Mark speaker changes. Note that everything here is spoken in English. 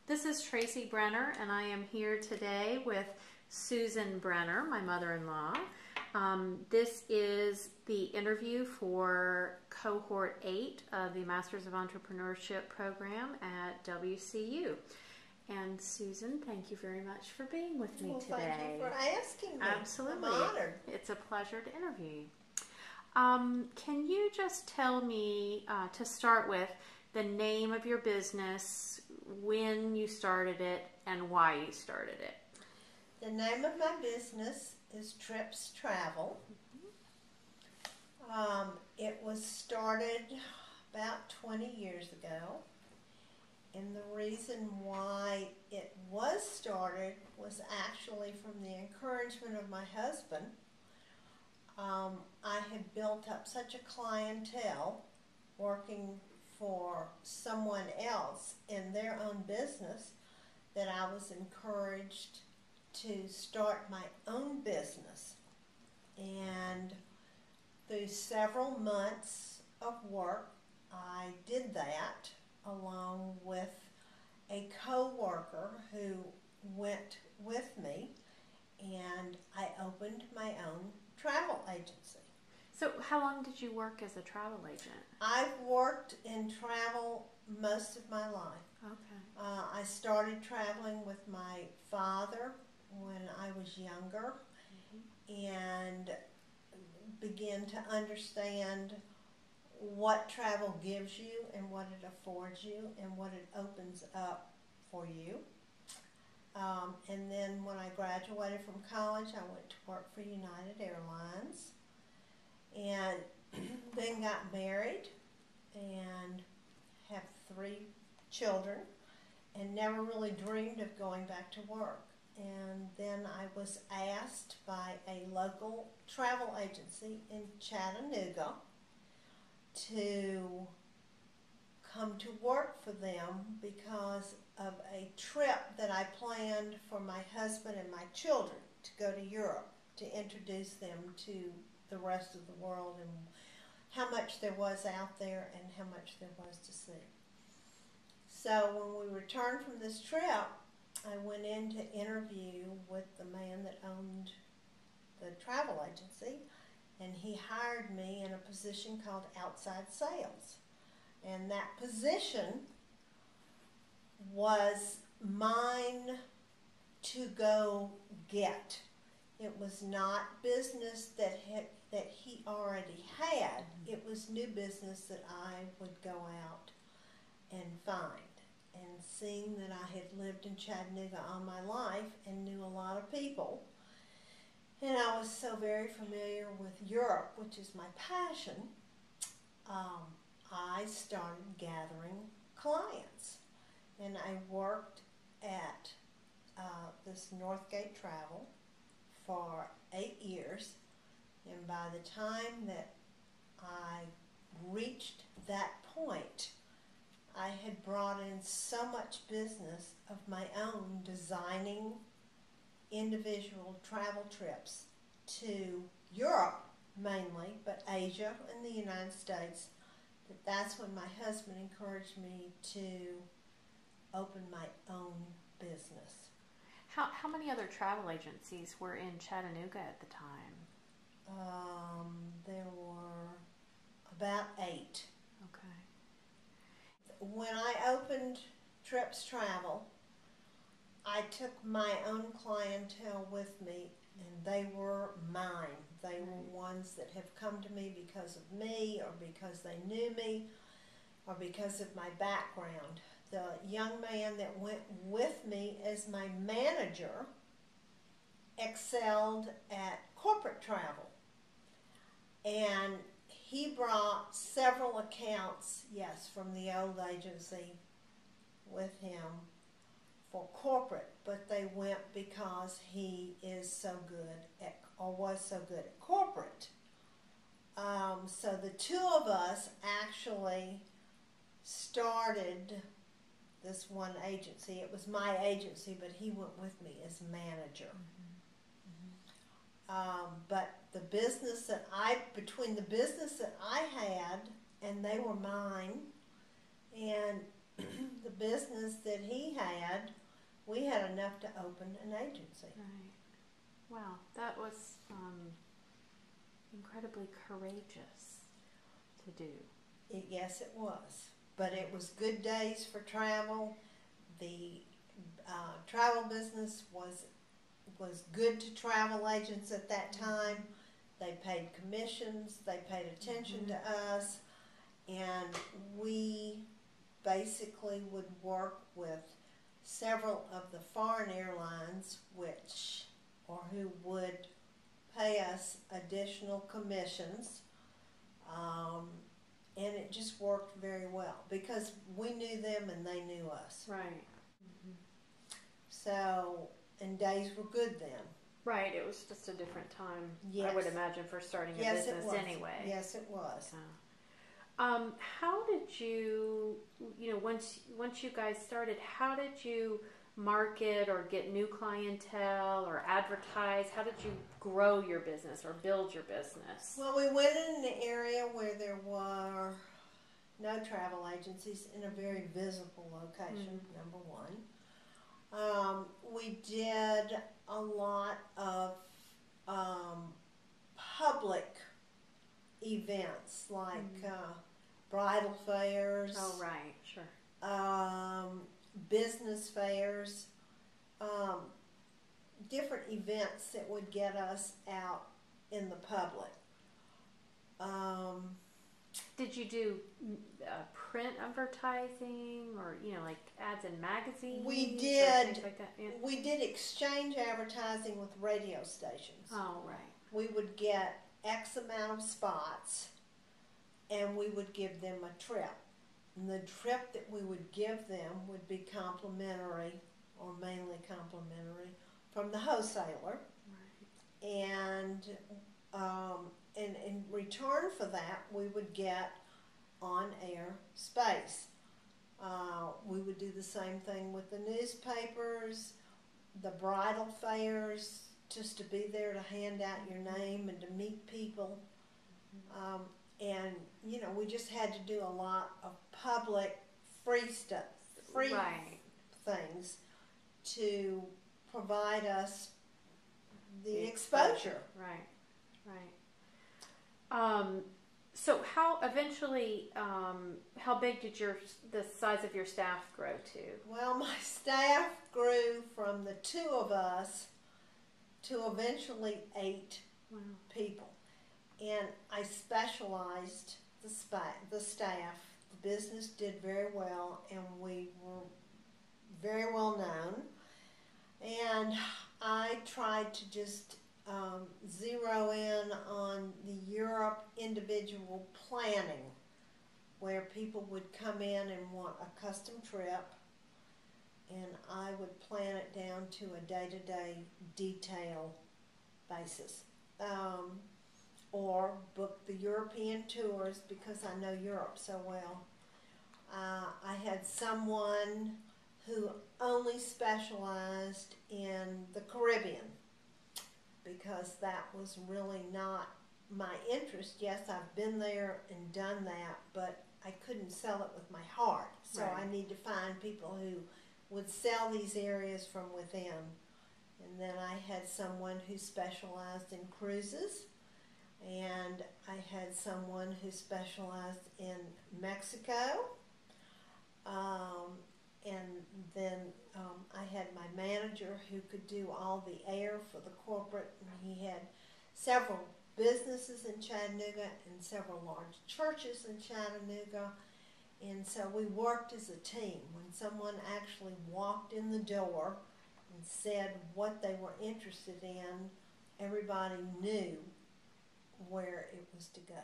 Speaker 1: This is Tracy Brener, and I am here today with Susan Brener, my mother-in-law. This is the interview for Cohort 8 of the Masters of Entrepreneurship program at WCU. And Susan, thank you very much for being with me today.
Speaker 2: Thank you for asking me.
Speaker 1: Absolutely.
Speaker 2: I'm honored.
Speaker 1: It's a pleasure to interview you. Can you just tell me, to start with, the name of your business, when you started it, and why you started it?
Speaker 2: The name of my business is Trips Travel. It was started about 20 years ago, and the reason why it was started was actually from the encouragement of my husband. I had built up such a clientele working for someone else in their own business that I was encouraged to start my own business. And through several months of work, I did that along with a co-worker who went with me, and I opened my own travel agency.
Speaker 1: So how long did you work as a travel agent?
Speaker 2: I've worked in travel most of my life.
Speaker 1: Okay.
Speaker 2: I started traveling with my father when I was younger, and began to understand what travel gives you and what it affords you and what it opens up for you. And then when I graduated from college, I went to work for United Airlines, and then got married and have 3 children, and never really dreamed of going back to work. And then I was asked by a local travel agency in Chattanooga to come to work for them because of a trip that I planned for my husband and my children to go to Europe, to introduce them to the rest of the world and how much there was out there and how much there was to see. So when we returned from this trip, I went in to interview with the man that owned the travel agency, and he hired me in a position called outside sales. And that position was mine to go get. It was not business that he already had. It was new business that I would go out and find. And seeing that I had lived in Chattanooga all my life and knew a lot of people, and I was so very familiar with Europe, which is my passion, I started gathering clients. And I worked at this Northgate Travel for 8 years, and by the time that I reached that point, I had brought in so much business of my own, designing individual travel trips to Europe mainly, but Asia and the United States, that's when my husband encouraged me to open my own business.
Speaker 1: How many other travel agencies were in Chattanooga at the time?
Speaker 2: There were about 8.
Speaker 1: Okay.
Speaker 2: When I opened Trips Travel, I took my own clientele with me, and they were mine. They were ones that have come to me because of me, or because they knew me, or because of my background. The young man that went with me as my manager excelled at corporate travel, and he brought several accounts, yes, from the old agency with him for corporate, but they went because he is so good at, or was so good at corporate. So the 2 of us actually started this one agency. It was my agency, but he went with me as manager. But the business that between the business that I had, and they were mine, and the business that he had, we had enough to open an agency.
Speaker 1: Right. Wow, that was incredibly courageous to do.
Speaker 2: Yes, it was. But it was good days for travel. The travel business was good to travel agents at that time. They paid commissions, they paid attention to us, and we basically would work with several of the foreign airlines who would pay us additional commissions, and it just worked very well because we knew them and they knew us.
Speaker 1: Right.
Speaker 2: So, and days were good then.
Speaker 1: Right, it was just a different time,
Speaker 2: Yes.
Speaker 1: I would imagine, for starting a
Speaker 2: Yes, it
Speaker 1: business
Speaker 2: was.
Speaker 1: anyway.
Speaker 2: Yes, it was.
Speaker 1: So, how did you, once you guys started, how did you market or get new clientele or advertise? How did you grow your business or build your business?
Speaker 2: Well, we went in an area where there were no travel agencies in a very visible location, number one. We did a lot of public events like bridal fairs.
Speaker 1: Oh, right, sure.
Speaker 2: Business fairs, different events that would get us out in the public.
Speaker 1: Did you do print advertising or, like ads in magazines?
Speaker 2: We
Speaker 1: or
Speaker 2: did.
Speaker 1: things like that? Yeah.
Speaker 2: We did exchange advertising with radio stations.
Speaker 1: Oh, right.
Speaker 2: We would get X amount of spots, and we would give them a trip. And the trip that we would give them would be complimentary, or mainly complimentary, from the wholesaler.
Speaker 1: Right.
Speaker 2: And in return for that, we would get on-air space. We would do the same thing with the newspapers, the bridal fairs, just to be there to hand out your name and to meet people. And, we just had to do a lot of public free stuff,
Speaker 1: Right.
Speaker 2: things to provide us the exposure.
Speaker 1: Right, right. So how eventually, how big did the size of your staff grow to?
Speaker 2: Well, my staff grew from the two of us to eventually 8 people. And I specialized the staff. The business did very well, and we were very well known. And I tried to just zero in on the Europe individual planning, where people would come in and want a custom trip, and I would plan it down to a day-to-day detail basis. Or book the European tours because I know Europe so well. I had someone who only specialized in the Caribbean because that was really not my interest. Yes, I've been there and done that, but I couldn't sell it with my heart. So
Speaker 1: Right.
Speaker 2: I need to find people who would sell these areas from within. And then I had someone who specialized in cruises. And I had someone who specialized in Mexico, and then I had my manager who could do all the air for the corporate, and he had several businesses in Chattanooga and several large churches in Chattanooga, and so we worked as a team. When someone actually walked in the door and said what they were interested in, everybody knew where it was to go.